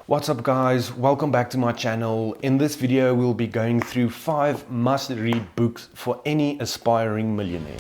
What's up guys, welcome back to my channel. In this video we'll be going through 5 must-read books for any aspiring millionaire.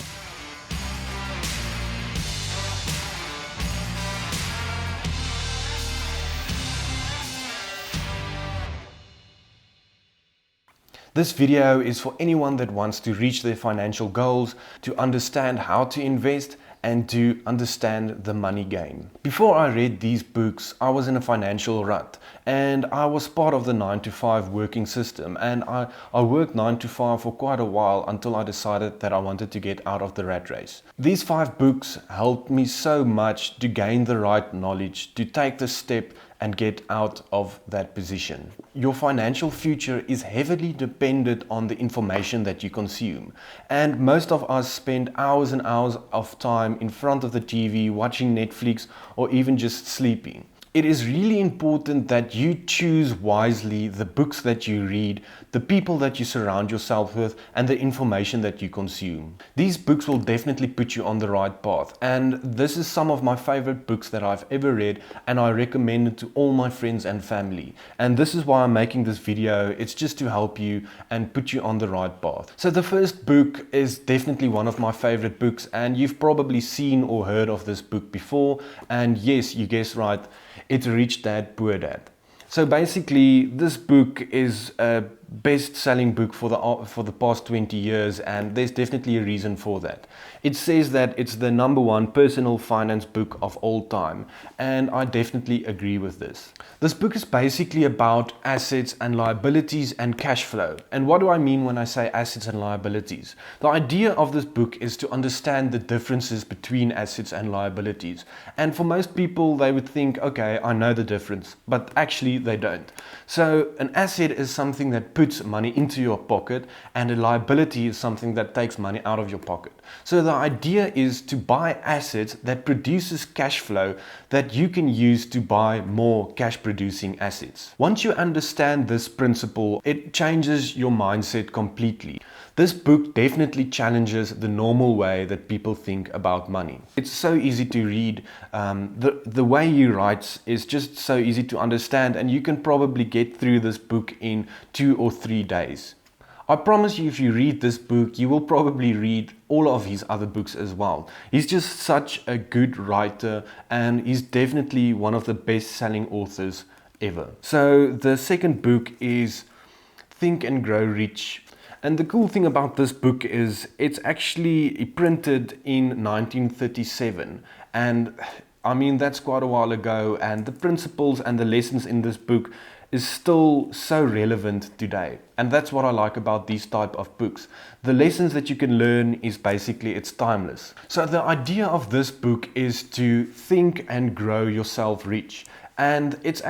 This video is for anyone that wants to reach their financial goals, to understand how to invest, and to understand the money game. Before I read these books, I was in a financial rut and I was part of the 9-to-5 working system, and I worked 9 to 5 for quite a while until I decided that I wanted to get out of the rat race. These 5 books helped me so much to gain the right knowledge, to take the step and get out of that position. Your financial future is heavily dependent on the information that you consume. And most of us spend hours and hours of time in front of the TV, watching Netflix, or even just sleeping. It is really important that you choose wisely the books that you read, the people that you surround yourself with, and the information that you consume. These books will definitely put you on the right path. And this is some of my favorite books that I've ever read, and I recommend it to all my friends and family. And this is why I'm making this video. It's just to help you and put you on the right path. So the first book is definitely one of my favorite books, and you've probably seen or heard of this book before. And yes, you guessed right. It's Rich Dad, Poor Dad. So basically, this book is a best-selling book for the past 20 years, and there's definitely a reason for that. It says that it's the #1 personal finance book of all time, and I definitely agree with this. This book is basically about assets and liabilities and cash flow. And what do I mean when I say assets and liabilities? The idea of this book is to understand the differences between assets and liabilities. And for most people, they would think, okay, I know the difference, but actually they don't. So an asset is something that puts money into your pocket, and a liability is something that takes money out of your pocket. So the idea is to buy assets that produces cash flow that you can use to buy more cash producing assets. Once you understand this principle, it changes your mindset completely. This book definitely challenges the normal way that people think about money. It's so easy to read. The way he writes is just so easy to understand, and you can probably get through this book in 2 or 3 days. I promise you, if you read this book, you will probably read all of his other books as well. He's just such a good writer, and he's definitely one of the best-selling authors ever. So the second book is Think and Grow Rich. And the cool thing about this book is it's actually printed in 1937. And I mean, that's quite a while ago, and the principles and the lessons in this book is still so relevant today. And that's what I like about these type of books. The lessons that you can learn is basically, it's timeless. So the idea of this book is to think and grow yourself rich. And it's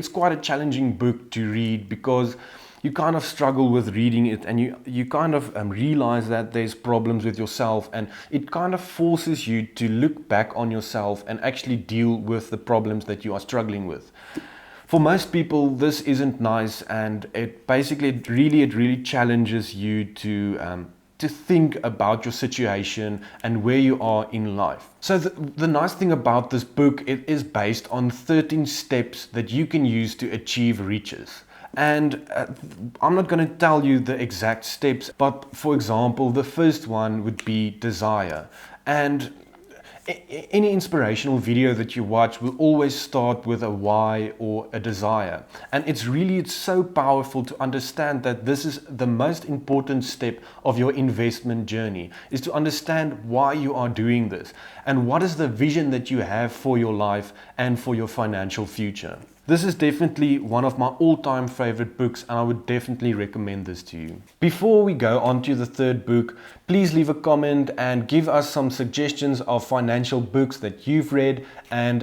quite a challenging book to read, because you kind of struggle with reading it, and you kind of realize that there's problems with yourself, and it kind of forces you to look back on yourself and actually deal with the problems that you are struggling with. For most people, this isn't nice, and it really challenges you to think about your situation and where you are in life. So the nice thing about this book, it is based on 13 steps that you can use to achieve riches. And I'm not going to tell you the exact steps, but for example, the first one would be desire. And any inspirational video that you watch will always start with a why or a desire. And it's so powerful to understand that this is the most important step of your investment journey, is to understand why you are doing this and what is the vision that you have for your life and for your financial future. This is definitely one of my all-time favorite books, and I would definitely recommend this to you. Before we go on to the third book, please leave a comment and give us some suggestions of financial books that you've read and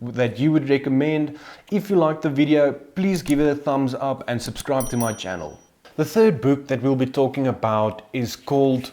that you would recommend. If you liked the video, please give it a thumbs up and subscribe to my channel. The third book that we'll be talking about is called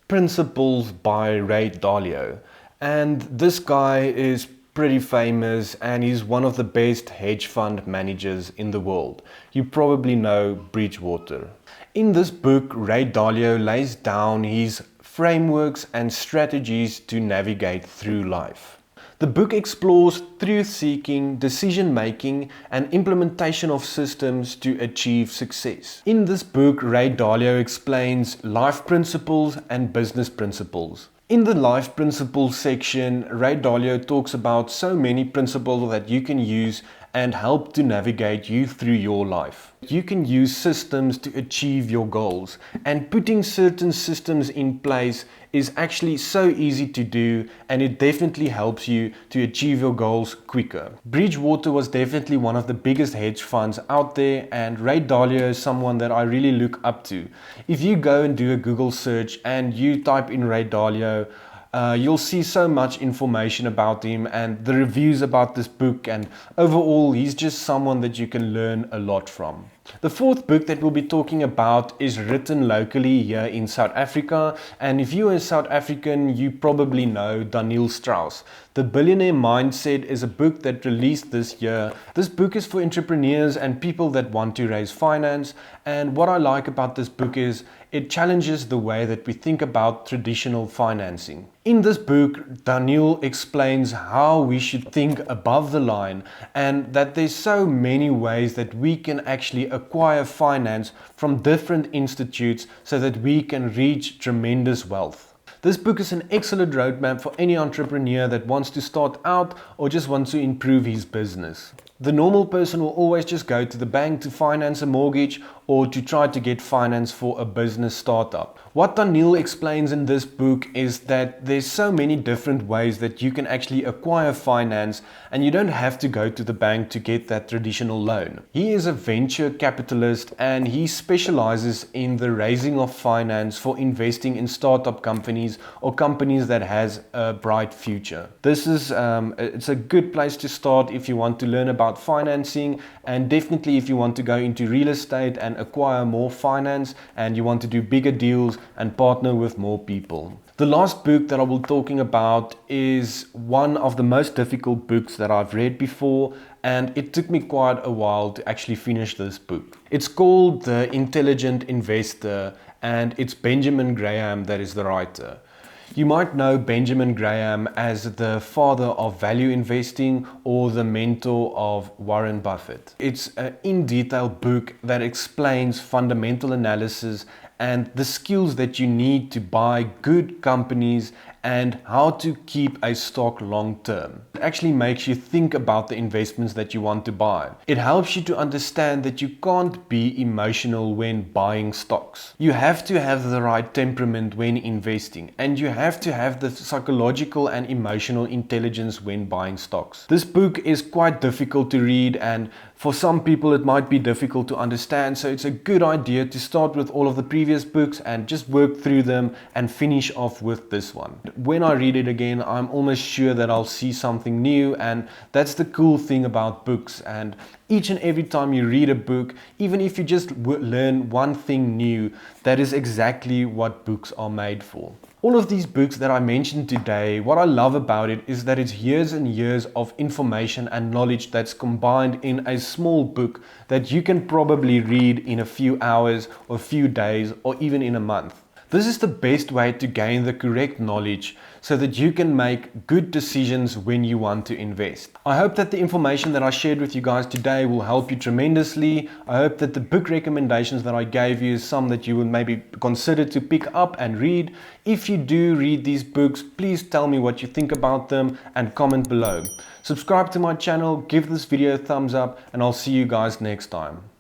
Principles by Ray Dalio. And this guy is pretty famous, and he's one of the best hedge fund managers in the world. You probably know Bridgewater. In this book, Ray Dalio lays down his frameworks and strategies to navigate through life. The book explores truth-seeking, decision-making, and implementation of systems to achieve success. In this book, Ray Dalio explains life principles and business principles. In the life principles section, Ray Dalio talks about so many principles that you can use and help to navigate you through your life. You can use systems to achieve your goals, and putting certain systems in place is actually so easy to do, and it definitely helps you to achieve your goals quicker. Bridgewater was definitely one of the biggest hedge funds out there, and Ray Dalio is someone that I really look up to. If you go and do a Google search and you type in Ray Dalio, you'll see so much information about him and the reviews about this book, and overall he's just someone that you can learn a lot from. The fourth book that we'll be talking about is written locally here in South Africa, and if you're a South African, you probably know Daniel Strauss. The Billionaire Mindset is a book that released this year. This book is for entrepreneurs and people that want to raise finance, and what I like about this book is it challenges the way that we think about traditional financing. In this book, Daniel explains how we should think above the line, and that there's so many ways that we can actually acquire finance from different institutes so that we can reach tremendous wealth. This book is an excellent roadmap for any entrepreneur that wants to start out or just wants to improve his business. The normal person will always just go to the bank to finance a mortgage or to try to get finance for a business startup. What Daniel explains in this book is that there's so many different ways that you can actually acquire finance, and you don't have to go to the bank to get that traditional loan. He is a venture capitalist, and he specializes in the raising of finance for investing in startup companies or companies that has a bright future. This is it's a good place to start if you want to learn about financing, and definitely if you want to go into real estate and acquire more finance and you want to do bigger deals and partner with more people. The last book that I will be talking about is one of the most difficult books that I've read before, and it took me quite a while to actually finish this book. It's called The Intelligent Investor, and it's Benjamin Graham that is the writer. You might know Benjamin Graham as the father of value investing or the mentor of Warren Buffett. It's an in-detail book that explains fundamental analysis and the skills that you need to buy good companies and how to keep a stock long term. It actually makes you think about the investments that you want to buy. It helps you to understand that you can't be emotional when buying stocks. You have to have the right temperament when investing, and you have to have the psychological and emotional intelligence when buying stocks. This book is quite difficult to read, and for some people it might be difficult to understand, so it's a good idea to start with all of the previous books and just work through them and finish off with this one. When I read it again, I'm almost sure that I'll see something new, and that's the cool thing about books. And each and every time you read a book, even if you just learn one thing new, that is exactly what books are made for. All of these books that I mentioned today, what I love about it is that it's years and years of information and knowledge that's combined in a small book that you can probably read in a few hours or a few days or even in a month. This is the best way to gain the correct knowledge so that you can make good decisions when you want to invest. I hope that the information that I shared with you guys today will help you tremendously. I hope that the book recommendations that I gave you is some that you will maybe consider to pick up and read. If you do read these books, please tell me what you think about them and comment below. Subscribe to my channel, give this video a thumbs up, and I'll see you guys next time.